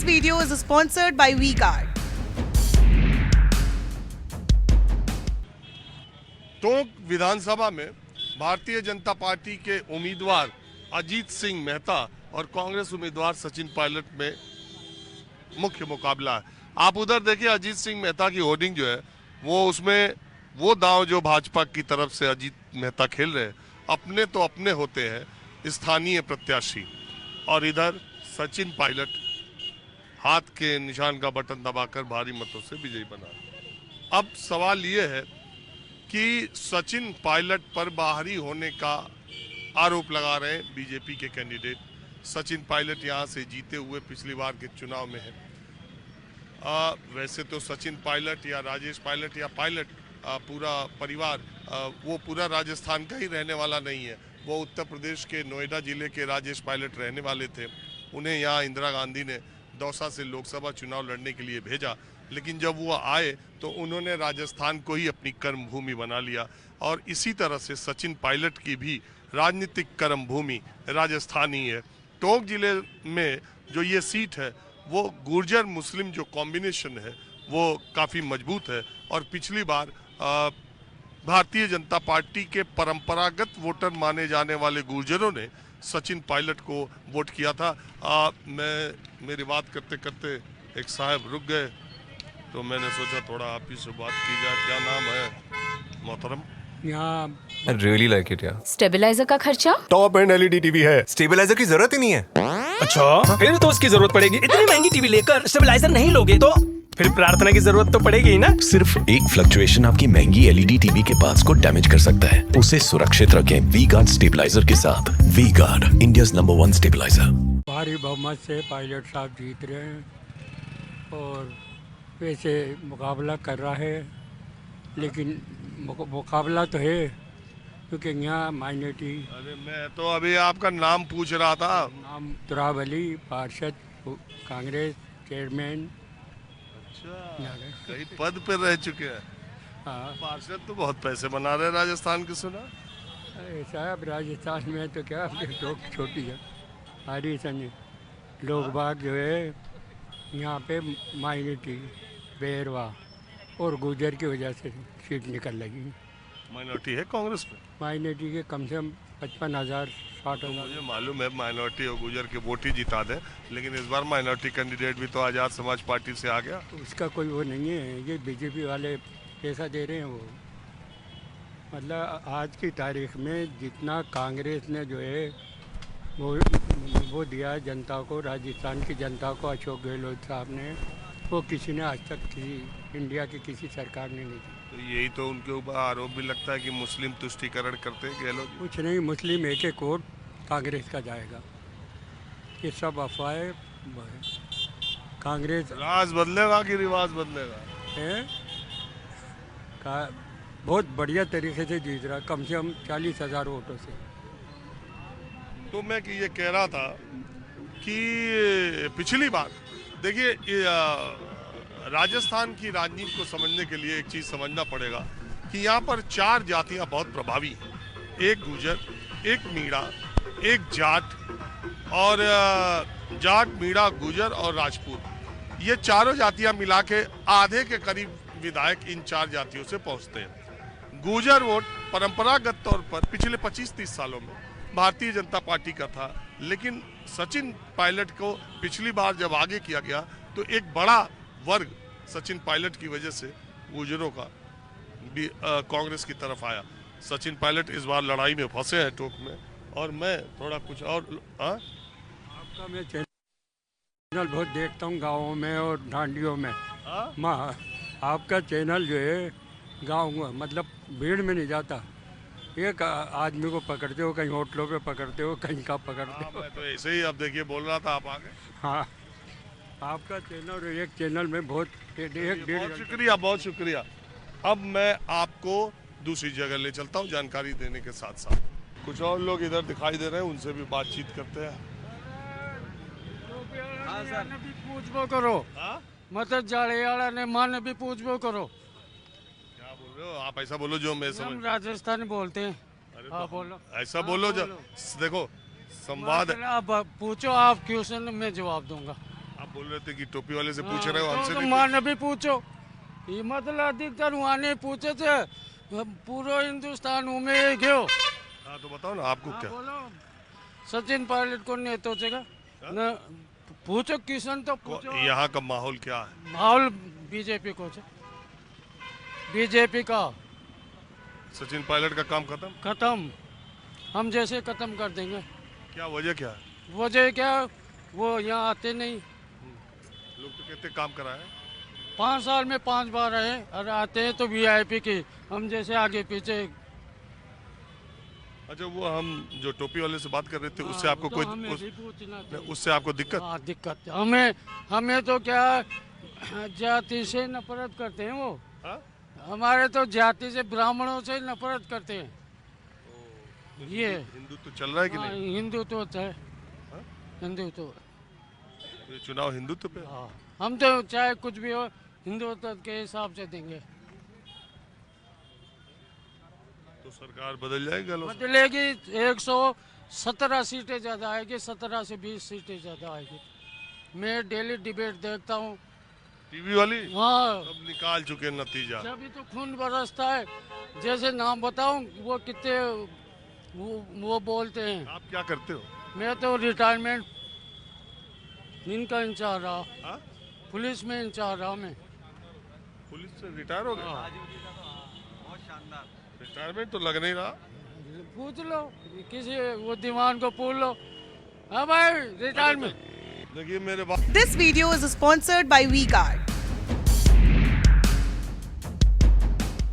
This video is sponsored by V-Guard. Tonk विधानसभा में Bharatiya Janata party के उम्मीदवार अजीत सिंह मेहता और कांग्रेस उम्मीदवार सचिन पायलट में मुख्य मुकाबला है। आप उधर देखिए, अजीत सिंह मेहता की होर्डिंग जो है वो उसमें वो दांव जो भाजपा की तरफ से अजीत मेहता खेल रहे हैं, अपने तो अपने होते हैं स्थानीय प्रत्याशी, और इधर सचिन पायलट हाथ के निशान का बटन दबाकर भारी मतों से विजयी बना। अब सवाल ये है कि सचिन पायलट पर बाहरी होने का आरोप लगा रहे हैं बीजेपी के कैंडिडेट। सचिन पायलट यहां से जीते हुए पिछली बार के चुनाव में है। वैसे तो सचिन पायलट या राजेश पायलट या पायलट पूरा परिवार वो पूरा राजस्थान का ही रहने वाला नहीं है। वो उत्तर प्रदेश के नोएडा जिले के राजेश पायलट रहने वाले थे। उन्हें यहाँ इंदिरा गांधी ने दौसा से लोकसभा चुनाव लड़ने के लिए भेजा, लेकिन जब वो आए तो उन्होंने राजस्थान को ही अपनी कर्मभूमि बना लिया। और इसी तरह से सचिन पायलट की भी राजनीतिक कर्मभूमि राजस्थान ही है। टोंक जिले में जो ये सीट है वो गुर्जर मुस्लिम जो कॉम्बिनेशन है वो काफ़ी मजबूत है। और पिछली बार भारतीय जनता पार्टी के परंपरागत वोटर माने जाने वाले गुर्जरों ने सचिन पायलट को वोट किया था। मेरी बात करते करते एक साहब रुक गए, तो मैंने सोचा थोड़ा आप ही से बात की जाए। क्या नाम है मोहतरम? I really like it, yeah. Stabiliser का खर्चा? टॉप एंड एलईडी टीवी है, स्टेबलाइजर की जरूरत ही नहीं है। अच्छा, फिर तो उसकी जरूरत पड़ेगी। इतनी महंगी टीवी लेकर स्टेबलाइजर नहीं लोगे तो फिर प्रार्थना की जरूरत तो पड़ेगी ही ना। सिर्फ एक फ्लक्चुएशन आपकी महंगी एलईडी टीवी के पार्ट्स को डैमेज कर सकता है। उसे सुरक्षित रखें वी-गार्ड स्टेबलाइजर के साथ। V-Guard, India's number 1 stabiliser. भारी बहुमत से पायलट साहब जीत रहे हैं और वैसे मुकाबला कर रहा है, लेकिन मुकाबला तो है क्योंकि यहाँ माइनॉरिटी। अरे मैं तो अभी आपका नाम पूछ रहा था। नाम तुराब अली, पार्षद कांग्रेस, चेयरमैन। अच्छा, कई पद पर रह चुके हैं। हाँ, पार्षद तो बहुत पैसे बना रहे हैं राजस्थान के, सुना? ऐसा अब राजस्थान में तो क्या लोग छोटी है हरी सन लोग बाग जो है यहाँ पे माइनॉरिटी बेरवा और गुजर की वजह से सीट निकल लगी। माइनॉरिटी है कांग्रेस में? माइनॉरिटी के कम से कम 55,000 60,000। मुझे मालूम है माइनॉरिटी और गुजर के वोट ही जिता दे, लेकिन इस बार माइनॉरिटी कैंडिडेट भी तो आज़ाद समाज पार्टी से आ गया। तो उसका कोई वो नहीं है, ये बीजेपी वाले पैसा दे रहे हैं। वो मतलब आज की तारीख में जितना कांग्रेस ने जो है वो दिया है जनता को, राजस्थान की जनता को अशोक गहलोत साहब ने, वो किसी ने आज तक किसी इंडिया की किसी सरकार ने नहीं दी। तो यही तो उनके ऊपर आरोप भी लगता है कि मुस्लिम तुष्टीकरण करते हैं गहलोत। कुछ नहीं, मुस्लिम एक वोट कांग्रेस का जाएगा, ये सब अफवाहें। कांग्रेस राज बदलेगा कि रिवाज बदलेगा? है का बहुत बढ़िया तरीके से जीत रहा, कम से कम 40,000 वोटों से। तो मैं कि ये कह रहा था कि पिछली बार देखिए, राजस्थान की राजनीति को समझने के लिए एक चीज़ समझना पड़ेगा कि यहाँ पर 4 जातियाँ बहुत प्रभावी हैं। एक गुर्जर, एक मीणा, एक जाट, और जाट, मीणा, गुर्जर और राजपूत। ये चारों जातियाँ मिला के आधे के करीब विधायक इन 4 जातियों से पहुँचते हैं। गुर्जर वोट परंपरागत तौर पर पिछले 25-30 सालों में भारतीय जनता पार्टी का था, लेकिन सचिन पायलट को पिछली बार जब आगे किया गया तो एक बड़ा वर्ग सचिन पायलट की वजह से गुर्जरों का भी कांग्रेस की तरफ आया। सचिन पायलट इस बार लड़ाई में फंसे हैं टोंक में, और मैं थोड़ा कुछ और। आपका मैं चैनल बहुत देखता हूँ गाँवों में और ढांडियों में। माँ, आपका चैनल जो है गाँव मतलब भीड़ में नहीं जाता, एक आदमी को पकड़ते हो, कहीं होटलों पे पकड़ते हो, कहीं का पकड़ते हो। मैं तो ऐसे ही अब देखिए बोल रहा था, आप आ गए। हाँ, आपका चैनल एक चैनल में बहुत शुक्रिया, बहुत शुक्रिया। अब मैं आपको दूसरी जगह ले चलता हूँ जानकारी देने के साथ साथ। कुछ और लोग इधर दिखाई दे रहे हैं, उनसे भी बातचीत करते हैं। हाँ सर, भी पूछबो करो। मतलब जाड़े वाला ने मन भी पूछबो करो। क्या बोल रहे हो आप? ऐसा बोलो जो मैं समझ। हम राजस्थानी बोलते हैं। हाँ बोलो, ऐसा बोलो जो देखो संवाद। आप पूछो, आप क्वेश्चन मैं जवाब दूंगा। अब आप बोल रहे थे कि टोपी वाले से पूछ रहे हो, हमसे तो नहीं माने भी पूछो ये मतलब अधिकतर वहाँ नहीं पूछे थे पूरा हिंदुस्तान में गयो हाँ तो बताओ ना आपको क्या बोलो सचिन पायलट को नहीं सोचेगा न पूछो किशन तो पूछो यहाँ का माहौल क्या है? माहौल बीजेपी को है बीजेपी का सचिन पायलट का काम खत्म? खत्म हम जैसे खत्म कर देंगे क्या वजह क्या है? वजह क्या वो यहाँ आते नहीं लोग तो कहते काम करा है। 5 साल में 5 बार आए और आते हैं तो वीआईपी की हम जैसे आगे पीछे अच्छा वो हम जो टोपी वाले से बात कर रहे थे उससे आपको तो कोई हमें भी पूछना चाहिए। उससे आपको दिक्कत? हाँ दिक्कत हमें तो क्या जाति से नफरत करते हैं वो हाँ? हमारे तो जाति से ब्राह्मणों से नफरत करते हैं ये हिंदू तो चल रहा है कि हाँ, नहीं? हिंदुत्व है हाँ? हिंदुत्व ये चुनाव हिंदुत्व पे? हाँ हम तो चाहे कुछ भी हो हिंदुत्व के हिसाब से देंगे तो सरकार बदल जाएगी गलों से? बदलेगी 117 सीटें ज़्यादा आएगी 17 से 20 सीटें ज़्यादा आएगी मैं डेली डिबेट देखता हूँ टीवी वाली हाँ अब निकाल चुके नतीजा। जब तो खून बरसता है जैसे नाम बताऊं वो कितने वो बोलते हैं आप क्या करते हो? मैं तो रिटायरमेंट इनका इंचार्ज रहा हाँ? पुलिस में इंचार्ज रहा मैं पुलिस से रिटायर हो गए? रिटायरमेंट तो लग नहीं रहा। पूछ लो किसी वो दीवान को पूछ लो हाँ भाई रिटायरमेंट देखिए मेरे बात This video is sponsored by WeGuard.